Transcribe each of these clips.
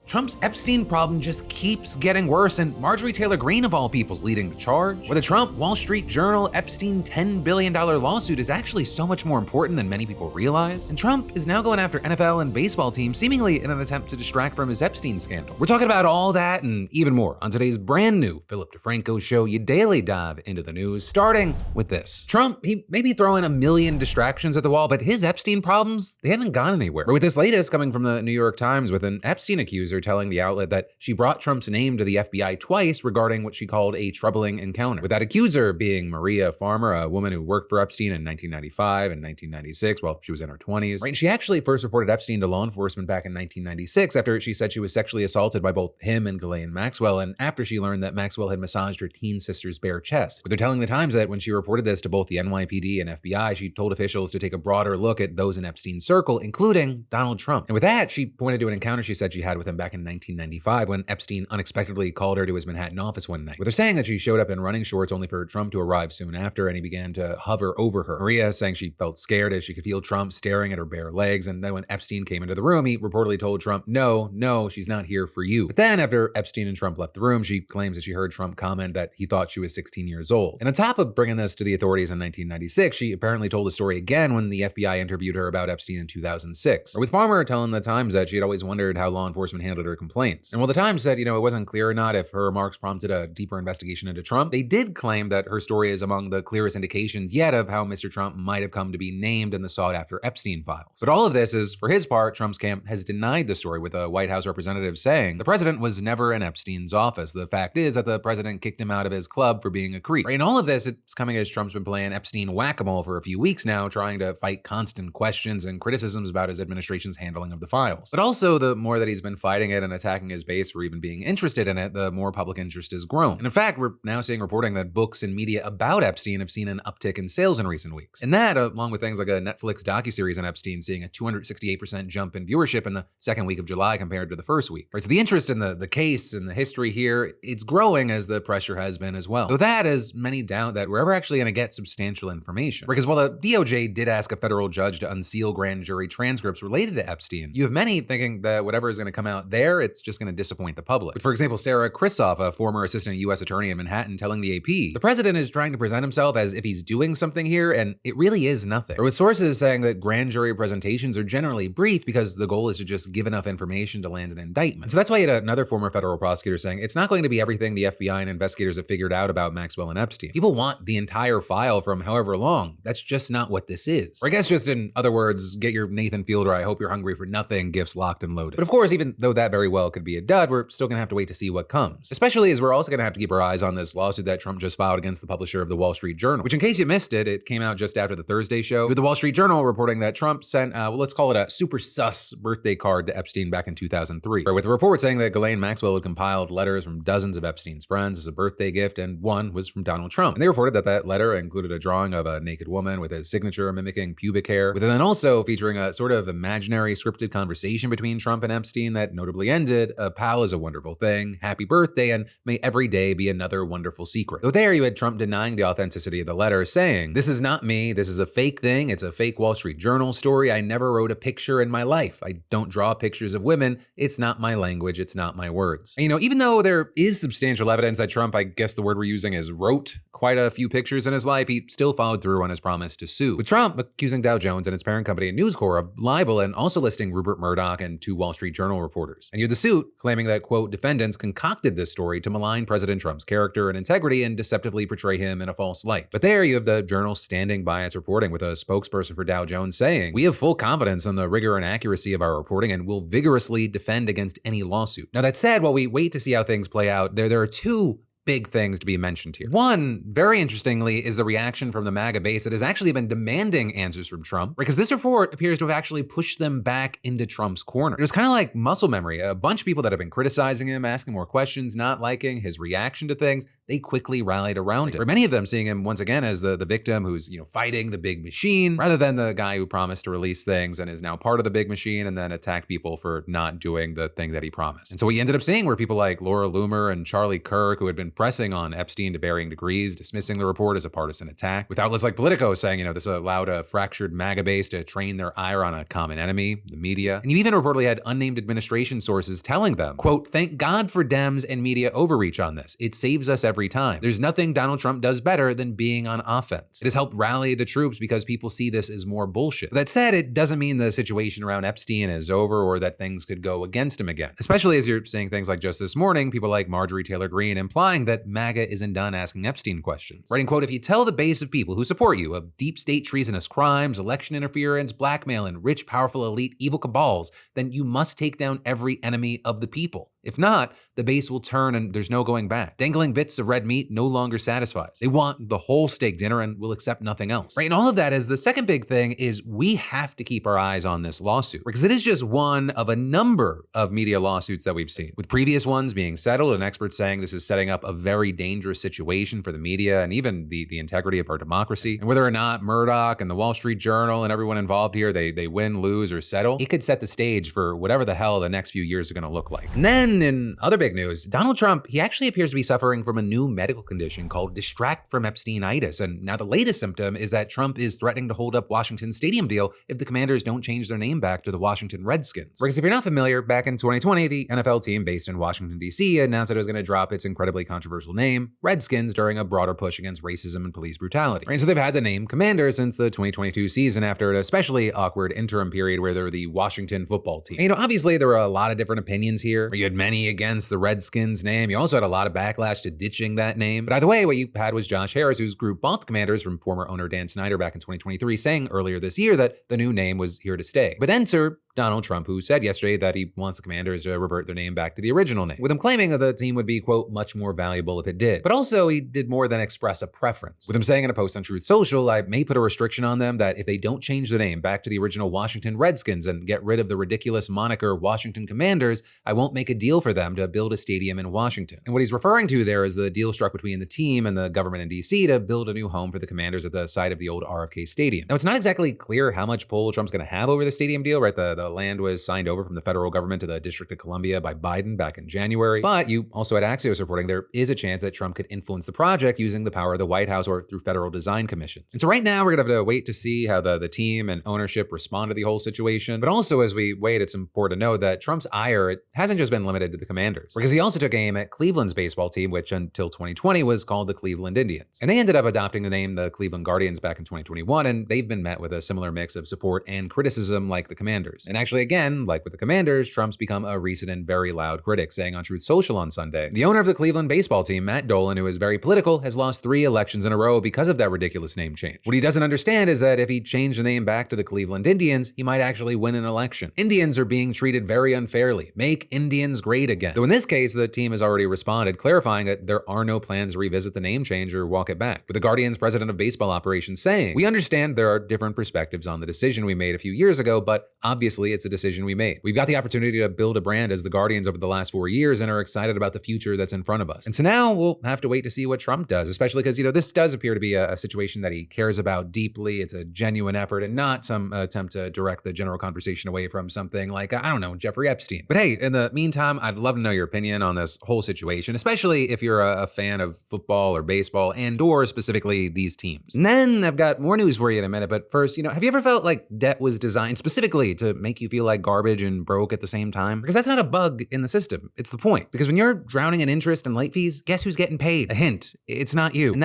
Trump's Epstein problem just keeps getting worse, and Marjorie Taylor Greene, of all people's, leading the charge. With the Trump Wall Street Journal Epstein $10 billion lawsuit is actually so much more important than many people realize, and Trump is now going after NFL and baseball teams, seemingly in an attempt to distract from his Epstein scandal. We're talking about all that and even more on today's brand new Philip DeFranco show, you daily dive into the news, starting with this. Trump, he may be throwing a million distractions at the wall, but his Epstein problems, they haven't gone anywhere. But with this latest coming from the New York Times, with an Epstein accuser telling the outlet that she brought Trump's name to the FBI twice regarding what she called a troubling encounter. With that accuser being Maria Farmer, a woman who worked for Epstein in 1995 and 1996 while she was in her 20s. Right? And she actually first reported Epstein to law enforcement back in 1996 after she said she was sexually assaulted by both him and Ghislaine Maxwell, and after she learned that Maxwell had massaged her teen sister's bare chest. But they're telling the Times that when she reported this to both the NYPD and FBI, she told officials to take a broader look at those in Epstein's circle, including Donald Trump. And with that, she pointed to an encounter she said she had with him back in 1995 when Epstein unexpectedly called her to his Manhattan office one night. With her saying that she showed up in running shorts only for Trump to arrive soon after, and he began to hover over her. Maria saying she felt scared as she could feel Trump staring at her bare legs, and then when Epstein came into the room, he reportedly told Trump, no, she's not here for you. But then after Epstein and Trump left the room, she claims that she heard Trump comment that he thought she was 16 years old. And on top of bringing this to the authorities in 1996, she apparently told the story again when the FBI interviewed her about Epstein in 2006. Or with Farmer telling the Times that she had always wondered how law enforcement handled her complaints. And while the Times said, it wasn't clear or not if her remarks prompted a deeper investigation into Trump, they did claim that her story is among the clearest indications yet of how Mr. Trump might have come to be named in the sought-after Epstein files. But all of this is, for his part, Trump's camp has denied the story, with a White House representative saying the president was never in Epstein's office. The fact is that the president kicked him out of his club for being a creep. Right? And all of this, it's coming as Trump's been playing Epstein whack-a-mole for a few weeks now, trying to fight constant questions and criticisms about his administration's handling of the files. But also, the more that he's been fighting it and attacking his base for even being interested in it, the more public interest has grown. And in fact, we're now seeing reporting that books and media about Epstein have seen an uptick in sales in recent weeks. And that, along with things like a Netflix docuseries on Epstein seeing a 268% jump in viewership in the second week of July compared to the first week. Right, so the interest in the case and the history here, it's growing as the pressure has been as well. Though that, as many doubt that we're ever actually going to get substantial information. Because while the DOJ did ask a federal judge to unseal grand jury transcripts related to Epstein, you have many thinking that whatever is going to come out there, it's just going to disappoint the public. But for example, Sarah Kristoff, a former assistant U.S. attorney in Manhattan, telling the AP, the president is trying to present himself as if he's doing something here, and it really is nothing. Or with sources saying that grand jury presentations are generally brief because the goal is to just give enough information to land an indictment. So that's why you had another former federal prosecutor saying it's not going to be everything the FBI and investigators have figured out about Maxwell and Epstein. People want the entire file from however long. That's just not what this is. Or I guess just in other words, get your Nathan Fielder, I hope you're hungry for nothing gifts locked and loaded. But of course, even though that very well could be a dud, we're still gonna have to wait to see what comes. Especially as we're also gonna have to keep our eyes on this lawsuit that Trump just filed against the publisher of the Wall Street Journal, which in case you missed it, it came out just after the Thursday show, with the Wall Street Journal reporting that Trump sent, let's call it a super sus birthday card to Epstein back in 2003. Or with the report saying that Ghislaine Maxwell had compiled letters from dozens of Epstein's friends as a birthday gift, and one was from Donald Trump. And they reported that that letter included a drawing of a naked woman with his signature mimicking pubic hair, with it then also featuring a sort of imaginary scripted conversation between Trump and Epstein that notably ended, a pal is a wonderful thing, happy birthday, and may every day be another wonderful secret. Though there you had Trump denying the authenticity of the letter, saying, this is not me, this is a fake thing, it's a fake Wall Street Journal story, I never wrote a picture in my life, I don't draw pictures of women, it's not my language, it's not my words. And, even though there is substantial evidence that Trump, I guess the word we're using is wrote quite a few pictures in his life, he still followed through on his promise to sue. With Trump accusing Dow Jones and its parent company News Corp of libel and also listing Rupert Murdoch and two Wall Street Journal reporters. And you had the suit claiming that, quote, defendants concocted this story to malign President Trump's character and integrity and deceptively portray him in a false light. But there you have the Journal standing by its reporting, with a spokesperson for Dow Jones saying, we have full confidence in the rigor and accuracy of our reporting and will vigorously defend against any lawsuit. Now that said, while we wait to see how things play out, there are two big things to be mentioned here. One, very interestingly, is the reaction from the MAGA base that has actually been demanding answers from Trump, because this report appears to have actually pushed them back into Trump's corner. It was kind of like muscle memory. A bunch of people that have been criticizing him, asking more questions, not liking his reaction to things, they quickly rallied around him. For many of them seeing him once again as the victim who's, fighting the big machine, rather than the guy who promised to release things and is now part of the big machine and then attacked people for not doing the thing that he promised. And so we ended up seeing where people like Laura Loomer and Charlie Kirk, who had been pressing on Epstein to varying degrees, dismissing the report as a partisan attack, with outlets like Politico saying, this allowed a fractured MAGA base to train their ire on a common enemy, the media. And you even reportedly had unnamed administration sources telling them, quote, "Thank God for Dems and media overreach on this. It saves us every time. There's nothing Donald Trump does better than being on offense. It has helped rally the troops because people see this as more bullshit." That said, it doesn't mean the situation around Epstein is over or that things could go against him again. Especially as you're seeing things like just this morning, people like Marjorie Taylor Greene implying that MAGA isn't done asking Epstein questions. Writing, quote, "If you tell the base of people who support you of deep state treasonous crimes, election interference, blackmail, and rich, powerful, elite, evil cabals, then you must take down every enemy of the people. If not, the base will turn and there's no going back. Dangling bits of red meat no longer satisfies. They want the whole steak dinner and will accept nothing else." Right, and all of that is the second big thing is we have to keep our eyes on this lawsuit because it is just one of a number of media lawsuits that we've seen, with previous ones being settled and experts saying this is setting up a very dangerous situation for the media and even the integrity of our democracy. And whether or not Murdoch and the Wall Street Journal and everyone involved here, they win, lose, or settle, it could set the stage for whatever the hell the next few years are going to look like. And then in other big news, Donald Trump, he actually appears to be suffering from a new medical condition called distract from Epsteinitis. And now the latest symptom is that Trump is threatening to hold up Washington's stadium deal if the Commanders don't change their name back to the Washington Redskins. Because if you're not familiar, back in 2020, the NFL team based in Washington, D.C. announced that it was going to drop its incredibly controversial name, Redskins, during a broader push against racism and police brutality. Right, so they've had the name Commanders since the 2022 season after an especially awkward interim period where they were the Washington football team. And, obviously there were a lot of different opinions here. You had many against the Redskins name. You also had a lot of backlash to ditching that name. But either way, what you had was Josh Harris, whose group bought the Commanders from former owner Dan Snyder back in 2023, saying earlier this year that the new name was here to stay. But enter Donald Trump, who said yesterday that he wants the Commanders to revert their name back to the original name, with him claiming that the team would be, quote, much more valuable if it did. But also, he did more than express a preference, with him saying in a post on Truth Social, "I may put a restriction on them that if they don't change the name back to the original Washington Redskins and get rid of the ridiculous moniker Washington Commanders, I won't make a deal for them to build a stadium in Washington." And what he's referring to there is the deal struck between the team and the government in DC to build a new home for the Commanders at the site of the old RFK Stadium. Now, it's not exactly clear how much pull Trump's going to have over the stadium deal, right? The land was signed over from the federal government to the District of Columbia by Biden back in January. But you also had Axios reporting there is a chance that Trump could influence the project using the power of the White House or through federal design commissions. And so right now, we're going to have to wait to see how the team and ownership respond to the whole situation. But also, as we wait, it's important to note that Trump's ire, it hasn't just been limited to the Commanders, because he also took aim at Cleveland's baseball team, which until 2020 was called the Cleveland Indians. And they ended up adopting the name the Cleveland Guardians back in 2021, and they've been met with a similar mix of support and criticism like the Commanders. And actually, again, like with the Commanders, Trump's become a recent and very loud critic, saying on Truth Social on Sunday, the owner of the Cleveland baseball team, Matt Dolan, who is very political, has lost 3 elections in a row because of that ridiculous name change. What he doesn't understand is that if he changed the name back to the Cleveland Indians, he might actually win an election. Indians are being treated very unfairly. Make Indians great again. Though in this case, the team has already responded, clarifying that there are no plans to revisit the name change or walk it back. With the Guardians president of baseball operations saying, "We understand there are different perspectives on the decision we made a few years ago, but obviously it's a decision we made. We've got the opportunity to build a brand as the Guardians over the last 4 years and are excited about the future that's in front of us." And so now we'll have to wait to see what Trump does, especially because, this does appear to be a situation that he cares about deeply. It's a genuine effort and not some attempt to direct the general conversation away from something like, I don't know, Jeffrey Epstein. But hey, in the meantime, I'd love to know your opinion on this whole situation, especially if you're a fan of football or baseball and/or specifically these teams. And then I've got more news for you in a minute, but first, have you ever felt like debt was designed specifically to make you feel like garbage and broke at the same time? Because that's not a bug in the system. It's the point. Because when you're drowning in interest and late fees, guess who's getting paid? A hint, it's not you. And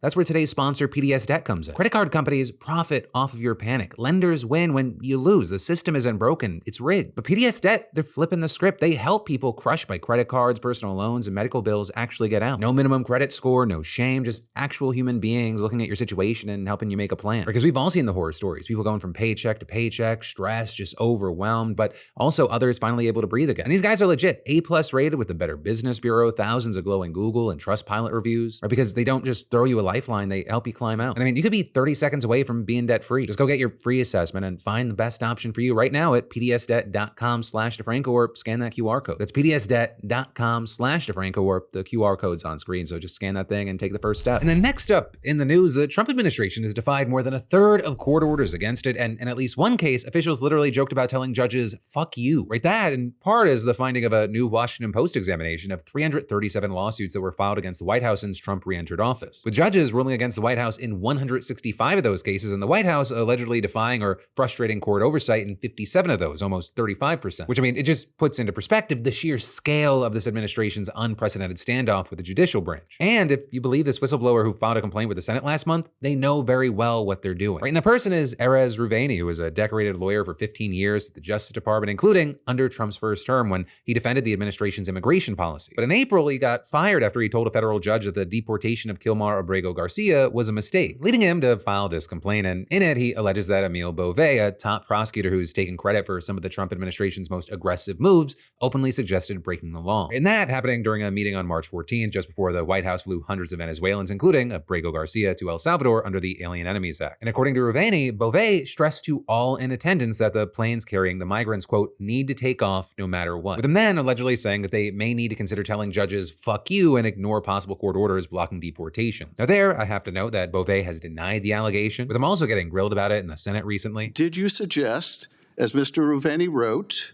that's where today's sponsor, PDS Debt, comes in. Credit card companies profit off of your panic. Lenders win when you lose. The system isn't broken, it's rigged. But PDS Debt, they're flipping the script. They help people crushed by credit cards, personal loans, and medical bills actually get out. No minimum credit score, no shame, just actual human beings looking at your situation and helping you make a plan. Because we've all seen the horror stories. People going from paycheck to paycheck, stressed, just overwhelmed, but also others finally able to breathe again. And these guys are legit A+ rated with the Better Business Bureau, thousands of glowing Google and Trustpilot reviews, right? Because they don't just throw you a Lifeline, they help you climb out. And I mean, you could be 30 seconds away from being debt free. Just go get your free assessment and find the best option for you right now at pdsdebt.com/DeFranco or scan that QR code. That's pdsdebt.com/DeFranco, or the QR code's on screen. So just scan that thing and take the first step. And then next up in the news, the Trump administration has defied more than a third of court orders against it. And in at least one case, officials literally joked about telling judges, fuck you. Right? That in part is the finding of a new Washington Post examination of 337 lawsuits that were filed against the White House since Trump re-entered office, with judges ruling against the White House in 165 of those cases, and the White House allegedly defying or frustrating court oversight in 57 of those, almost 35%. Which, I mean, it just puts into perspective the sheer scale of this administration's unprecedented standoff with the judicial branch. And if you believe this whistleblower who filed a complaint with the Senate last month, they know very well what they're doing. Right? And the person is Erez Ruveni, who was a decorated lawyer for 15 years at the Justice Department, including under Trump's first term when he defended the administration's immigration policy. But in April, he got fired after he told a federal judge that the deportation of Kilmar Abrego Garcia was a mistake, leading him to file this complaint. And in it, he alleges that Emile Beauvais, a top prosecutor who's taken credit for some of the Trump administration's most aggressive moves, openly suggested breaking the law. And that happening during a meeting on March 14th, just before the White House flew hundreds of Venezuelans, including Abrego Garcia, to El Salvador under the Alien Enemies Act. And according to Ruveni, Beauvais stressed to all in attendance that the planes carrying the migrants, quote, need to take off no matter what, with him then allegedly saying that they may need to consider telling judges, fuck you, and ignore possible court orders blocking deportations. Now there, I have to note that Beauvais has denied the allegation, with him also getting grilled about it in the Senate recently. Did you suggest, as Mr. Ruveni wrote,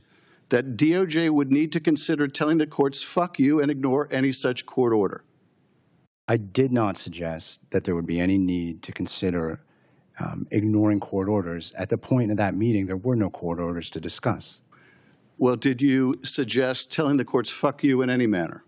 that DOJ would need to consider telling the courts, fuck you, and ignore any such court order? I did not suggest that there would be any need to consider ignoring court orders. At the point of that meeting, there were no court orders to discuss. Well, did you suggest telling the courts, fuck you, in any manner?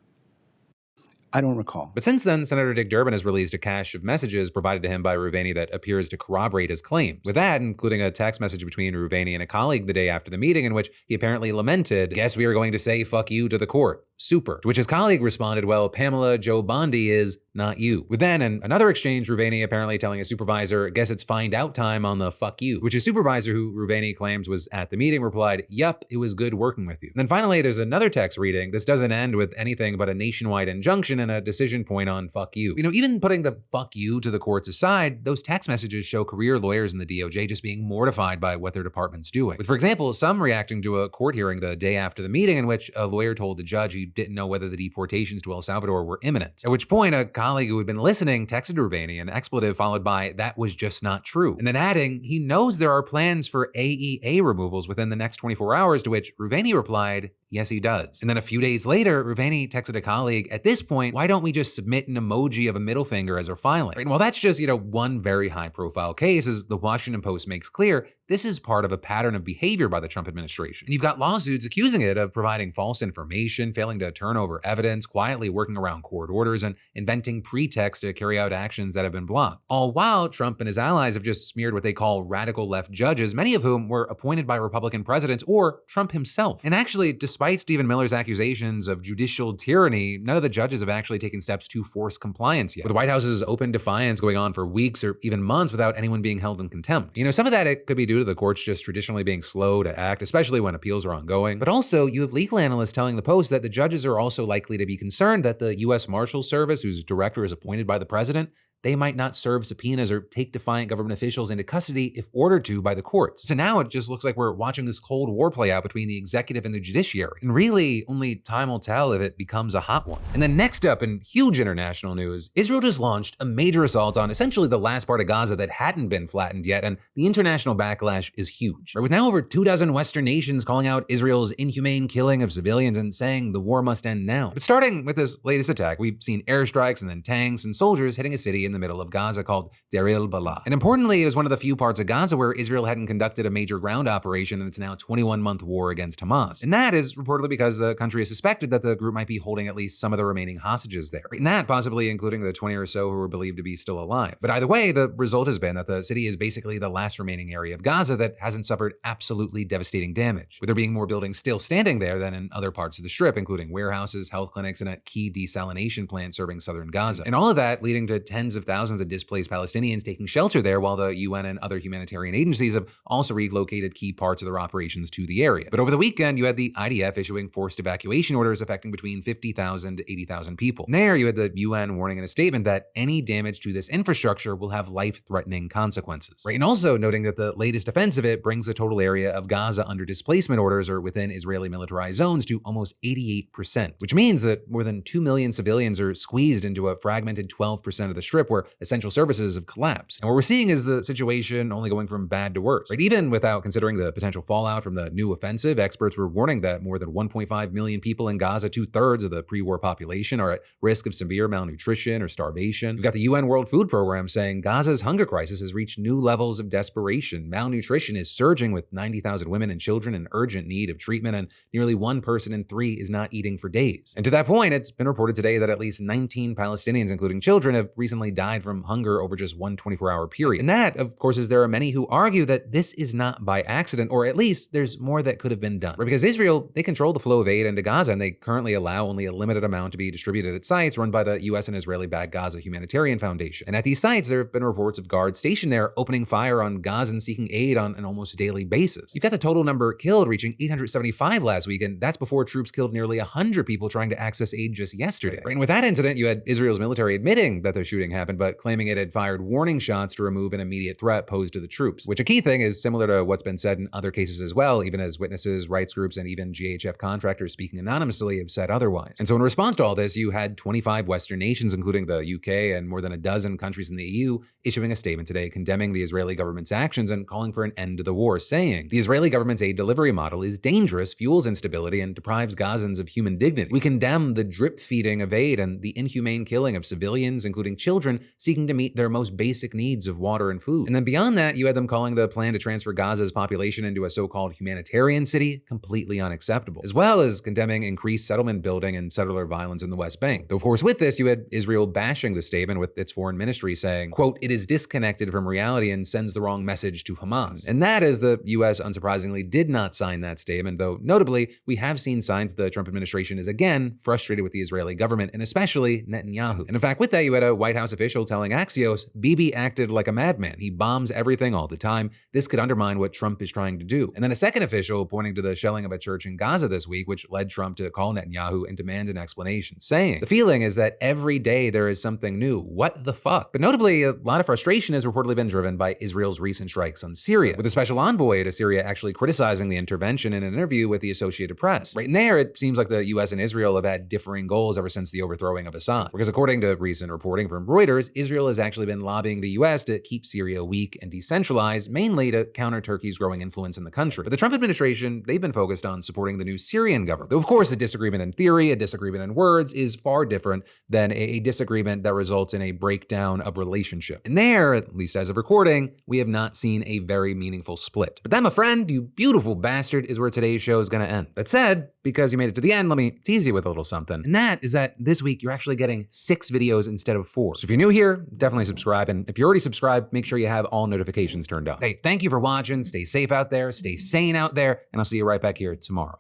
I don't recall. But since then, Senator Dick Durbin has released a cache of messages provided to him by Ruveni that appears to corroborate his claims. With that, including a text message between Ruveni and a colleague the day after the meeting in which he apparently lamented, guess we are going to say fuck you to the court. Super. To which his colleague responded, well, Pamela Joe Bondi is not you. With then in another exchange, Ruveni apparently telling a supervisor, guess it's find out time on the fuck you, which his supervisor, who Ruveni claims was at the meeting, replied, yup, it was good working with you. And then finally, there's another text reading. This doesn't end with anything but a nationwide injunction and a decision point on fuck you. You know, even putting the fuck you to the courts aside, those text messages show career lawyers in the DOJ just being mortified by what their department's doing. With, for example, some reacting to a court hearing the day after the meeting in which a lawyer told the judge he didn't know whether the deportations to El Salvador were imminent. At which point, a colleague who had been listening texted Ruveni an expletive followed by, that was just not true. And then adding, he knows there are plans for AEA removals within the next 24 hours, to which Ruveni replied, yes, he does. And then a few days later, Ruveni texted a colleague, at this point, why don't we just submit an emoji of a middle finger as our filing? Right? And while that's just, one very high profile case, as the Washington Post makes clear, this is part of a pattern of behavior by the Trump administration. And you've got lawsuits accusing it of providing false information, failing to turn over evidence, quietly working around court orders, and inventing pretexts to carry out actions that have been blocked. All while Trump and his allies have just smeared what they call radical left judges, many of whom were appointed by Republican presidents or Trump himself. And actually, despite Stephen Miller's accusations of judicial tyranny, none of the judges have actually taken steps to force compliance yet, with the White House's open defiance going on for weeks or even months without anyone being held in contempt. Some of that it could be due to the courts just traditionally being slow to act, especially when appeals are ongoing. But also, you have legal analysts telling the Post that the judges are also likely to be concerned that the U.S. Marshal Service, whose director is appointed by the president, they might not serve subpoenas or take defiant government officials into custody if ordered to by the courts. So now it just looks like we're watching this Cold War play out between the executive and the judiciary. And really, only time will tell if it becomes a hot one. And then next up in huge international news, Israel just launched a major assault on essentially the last part of Gaza that hadn't been flattened yet, and the international backlash is huge. With now over 24 Western nations calling out Israel's inhumane killing of civilians and saying the war must end now. But starting with this latest attack, we've seen airstrikes and then tanks and soldiers hitting a city in the middle of Gaza called Deir el-Balah. And importantly, it was one of the few parts of Gaza where Israel hadn't conducted a major ground operation in its now 21-month war against Hamas. And that is reportedly because the country is suspected that the group might be holding at least some of the remaining hostages there. And that possibly including the 20 or so who are believed to be still alive. But either way, the result has been that the city is basically the last remaining area of Gaza that hasn't suffered absolutely devastating damage, with there being more buildings still standing there than in other parts of the Strip, including warehouses, health clinics, and a key desalination plant serving southern Gaza. And all of that leading to tens of of thousands of displaced Palestinians taking shelter there, while the UN and other humanitarian agencies have also relocated key parts of their operations to the area. But over the weekend, you had the IDF issuing forced evacuation orders affecting between 50,000 to 80,000 people. And there, you had the UN warning in a statement that any damage to this infrastructure will have life-threatening consequences. Right, and also noting that the latest offensive brings the total area of Gaza under displacement orders or within Israeli militarized zones to almost 88%, which means that more than 2 million civilians are squeezed into a fragmented 12% of the strip where essential services have collapsed. And what we're seeing is the situation only going from bad to worse. Right, even without considering the potential fallout from the new offensive, experts were warning that more than 1.5 million people in Gaza, 2/3 of the pre-war population, are at risk of severe malnutrition or starvation. You've got the UN World Food Program saying Gaza's hunger crisis has reached new levels of desperation. Malnutrition is surging, with 90,000 women and children in urgent need of treatment, and nearly 1 person in 3 is not eating for days. And to that point, it's been reported today that at least 19 Palestinians, including children, have recently died from hunger over just one 24-hour period. And that, of course, is there are many who argue that this is not by accident, or at least there's more that could have been done. Right? Because Israel, they control the flow of aid into Gaza, and they currently allow only a limited amount to be distributed at sites run by the US and Israeli-backed Gaza Humanitarian Foundation. And at these sites, there have been reports of guards stationed there opening fire on Gazans seeking aid on an almost daily basis. You've got the total number killed reaching 875 last week, and that's before troops killed nearly 100 people trying to access aid just yesterday. Right? And with that incident, you had Israel's military admitting that the shooting happened, but claiming it had fired warning shots to remove an immediate threat posed to the troops, which a key thing is similar to what's been said in other cases as well, even as witnesses, rights groups, and even GHF contractors speaking anonymously have said otherwise. And so in response to all this, you had 25 Western nations, including the UK and more than a dozen countries in the EU, issuing a statement today condemning the Israeli government's actions and calling for an end to the war, saying the Israeli government's aid delivery model is dangerous, fuels instability, and deprives Gazans of human dignity. We condemn the drip feeding of aid and the inhumane killing of civilians, including children, seeking to meet their most basic needs of water and food. And then beyond that, you had them calling the plan to transfer Gaza's population into a so-called humanitarian city completely unacceptable, as well as condemning increased settlement building and settler violence in the West Bank. Though, of course, with this, you had Israel bashing the statement, with its foreign ministry saying, quote, "It is disconnected from reality and sends the wrong message to Hamas." And that is the US, unsurprisingly, did not sign that statement, though notably, we have seen signs that the Trump administration is again frustrated with the Israeli government, and especially Netanyahu. And in fact, with that, you had a White House official telling Axios, Bibi acted like a madman. He bombs everything all the time. This could undermine what Trump is trying to do. And then a second official pointing to the shelling of a church in Gaza this week, which led Trump to call Netanyahu and demand an explanation, saying, "The feeling is that every day there is something new. What the fuck?" But notably, a lot of frustration has reportedly been driven by Israel's recent strikes on Syria, with a special envoy to Syria actually criticizing the intervention in an interview with the Associated Press. Right in there, it seems like the US and Israel have had differing goals ever since the overthrowing of Assad. Because according to recent reporting from Reuters, Israel has actually been lobbying the US to keep Syria weak and decentralized, mainly to counter Turkey's growing influence in the country. But the Trump administration, they've been focused on supporting the new Syrian government. Though, of course, a disagreement in theory, a disagreement in words is far different than a disagreement that results in a breakdown of relationship. And there, at least as of recording, we have not seen a very meaningful split. But that, my friend, you beautiful bastard, is where today's show is going to end. That said, because you made it to the end, let me tease you with a little something. And that is that this week you're actually getting 6 videos instead of 4. So if you're new here, definitely subscribe. And if you're already subscribed, make sure you have all notifications turned on. Hey, thank you for watching. Stay safe out there, stay sane out there, and I'll see you right back here tomorrow.